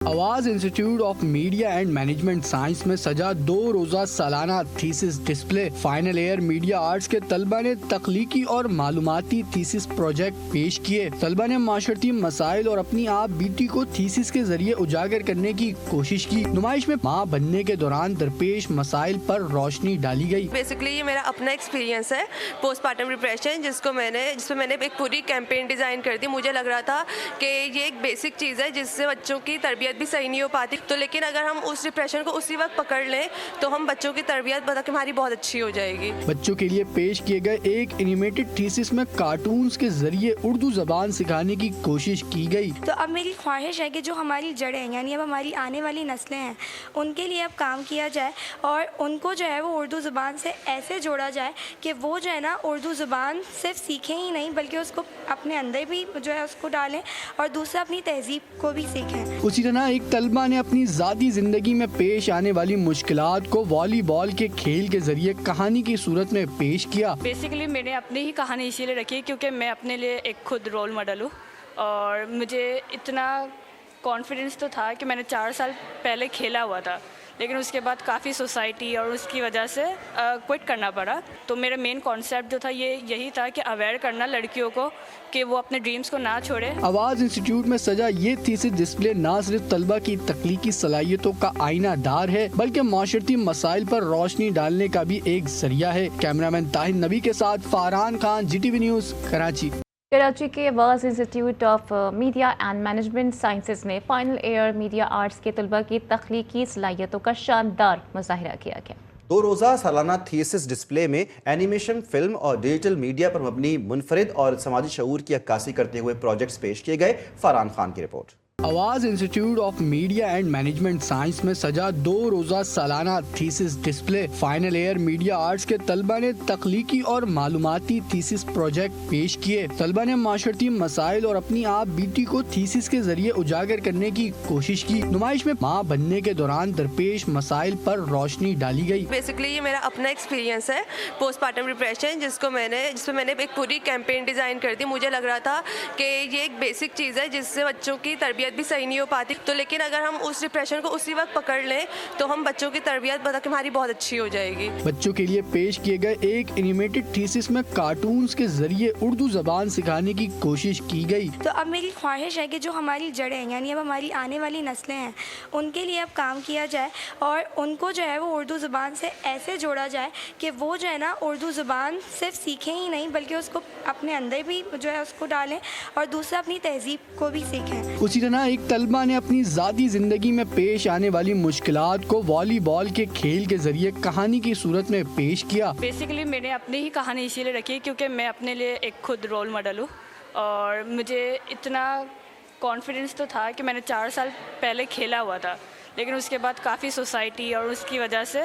آواز institute of media and Management Science میں سجا 2 روزہ سالانہ thesis display final year media arts کے طلبہ نے تخلیقی اور معلوماتی تھیسس پروجیکٹ پیش کیے۔ طلبہ نے معاشرتی مسائل اور اپنی آپ بیتی کو تھیسس کے ذریعے اجاگر کرنے کی کوشش کی۔ نمائش میں ماں بننے کے دوران درپیش مسائل پر روشنی ڈالی گئی۔ بیسکلی یہ میرا اپنا ایکسپیرینس ہے پوسٹ پارٹم ڈپریشن، جس میں نے ایک پوری کیمپین ڈیزائن کر دی۔ مجھے لگ رہا تھا کہ یہ ایک بیسک چیز ہے جس سے بچوں کی تربیت بھی صحیح نہیں ہو پاتی، تو لیکن اگر ہم اس ڈپریشن کو اسی وقت پکڑ لیں تو ہم بچوں کی تربیت کہ ہماری بہت اچھی ہو جائے گی۔ بچوں کے لیے پیش کیے گئے ایک اینیمیٹڈ تھیسس میں کارٹونز کے ذریعے اردو زبان سکھانے کی کوشش کی گئی۔ تو اب میری خواہش ہے کہ جو ہماری جڑیں ہیں، یعنی اب ہماری آنے والی نسلیں ہیں، ان کے لیے اب کام کیا جائے اور ان کو جو ہے وہ اردو زبان سے ایسے جوڑا جائے کہ وہ جو ہے نا اردو زبان صرف سیکھیں ہی نہیں بلکہ اس کو اپنے اندر بھی جو ہے اس کو ڈالیں اور دوسرا اپنی تہذیب کو بھی سیکھیں۔ اسی طرح ایک طلبہ نے اپنی ذاتی زندگی میں پیش آنے والی مشکلات کو والی بال کے کھیل کے ذریعے کہانی کی صورت میں پیش کیا۔ بیسیکلی میں نے اپنی ہی کہانی اسی لیے رکھی ہے کیونکہ میں اپنے لیے ایک خود رول ماڈل ہوں، اور مجھے اتنا کانفیڈنس تو تھا کہ میں نے 4 سال پہلے کھیلا ہوا تھا، لیکن اس کے بعد کافی سوسائٹی اور اس کی وجہ سے کوئٹ کرنا پڑا۔ تو میرا مین کانسیپٹ جو تھا یہی تھا کہ اویئر کرنا لڑکیوں کو کہ وہ اپنے ڈریمز کو نہ چھوڑے۔ آواز انسٹیٹیوٹ میں سجا یہ تھیسس ڈسپلے نہ صرف طلبہ کی تخلیقی صلاحیتوں کا آئینہ دار ہے بلکہ معاشرتی مسائل پر روشنی ڈالنے کا بھی ایک ذریعہ ہے۔ کیمرامین طاہر نبی کے ساتھ Faran Khan, G T V news, Karachi. Karachi کے Awaz institute of media and management sciences نے فائنل ایئر میڈیا آرٹس کے طلبہ کی تخلیقی صلاحیتوں کا شاندار مظاہرہ کیا گیا۔ 2 روزہ سالانہ تھیسس ڈسپلے میں اینیمیشن، فلم اور ڈیجیٹل میڈیا پر مبنی منفرد اور سماجی شعور کی عکاسی کرتے ہوئے پروجیکٹس پیش کیے گئے۔ فرحان خان کی report. Awaz institute of media and Management Science میں سجا 2 روزہ سالانہ thesis display final year media arts کے طلبہ نے تخلیقی اور معلوماتی تھیسس پروجیکٹ پیش کیے۔ طلبہ نے معاشرتی مسائل اور اپنی آپ بیتی کو تھیسس کے ذریعے اجاگر کرنے کی کوشش کی۔ نمائش میں ماں بننے کے دوران درپیش مسائل پر روشنی ڈالی گئی۔ بیسکلی یہ میرا اپنا ایکسپیرینس ہے پوسٹ پارٹم ڈپریشن، جس میں نے ایک پوری کیمپین ڈیزائن کر دی۔ مجھے لگ رہا تھا کہ یہ ایک بیسک چیز ہے جس سے بچوں کی تربیت بھی صحیح نہیں ہو پاتی، تو لیکن اگر ہم اس ڈپریشن کو اسی وقت پکڑ لیں تو ہم بچوں کی تربیت کہ ہماری بہت اچھی ہو جائے گی۔ بچوں کے لیے پیش کیے گئے ایک اینیمیٹڈ تھیسس میں کارٹونز کے ذریعے اردو زبان سکھانے کی کوشش کی گئی۔ تو اب میری خواہش ہے کہ جو ہماری جڑیں ہیں، یعنی اب ہماری آنے والی نسلیں ہیں، ان کے لیے اب کام کیا جائے اور ان کو جو ہے وہ اردو زبان سے ایسے جوڑا جائے کہ وہ جو ہے نا اردو زبان صرف سیکھیں ہی نہیں بلکہ اس کو اپنے اندر بھی جو ہے اس کو ڈالیں اور دوسرا اپنی تہذیب کو بھی سیکھیں۔ اسی طرح ایک طلبہ نے اپنی ذاتی زندگی میں پیش آنے والی مشکلات کو والی بال کے کھیل کے ذریعے کہانی کی صورت میں پیش کیا۔ بیسیکلی میں نے اپنی ہی کہانی اسی لیے رکھی ہے کیونکہ میں اپنے لیے ایک خود رول ماڈل ہوں، اور مجھے اتنا کانفیڈنس تو تھا کہ میں نے 4 سال پہلے کھیلا ہوا تھا، لیکن اس کے بعد کافی سوسائٹی اور اس کی وجہ سے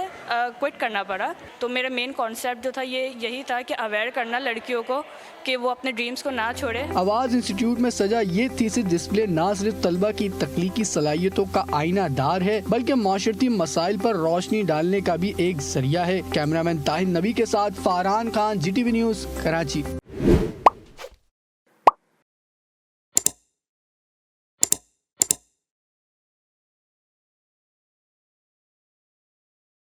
کوئٹ کرنا پڑا۔ تو میرا مین کانسیپٹ جو تھا یہی تھا کہ اویئر کرنا لڑکیوں کو کہ وہ اپنے ڈریمز کو نہ چھوڑے۔ آواز انسٹیٹیوٹ میں سجا یہ تھیسس ڈسپلے نہ صرف طلبہ کی تخلیقی صلاحیتوں کا آئینہ دار ہے بلکہ معاشرتی مسائل پر روشنی ڈالنے کا بھی ایک ذریعہ ہے۔ کیمرامین طاہر نبی کے ساتھ Faran Khan, G T V news, Karachi.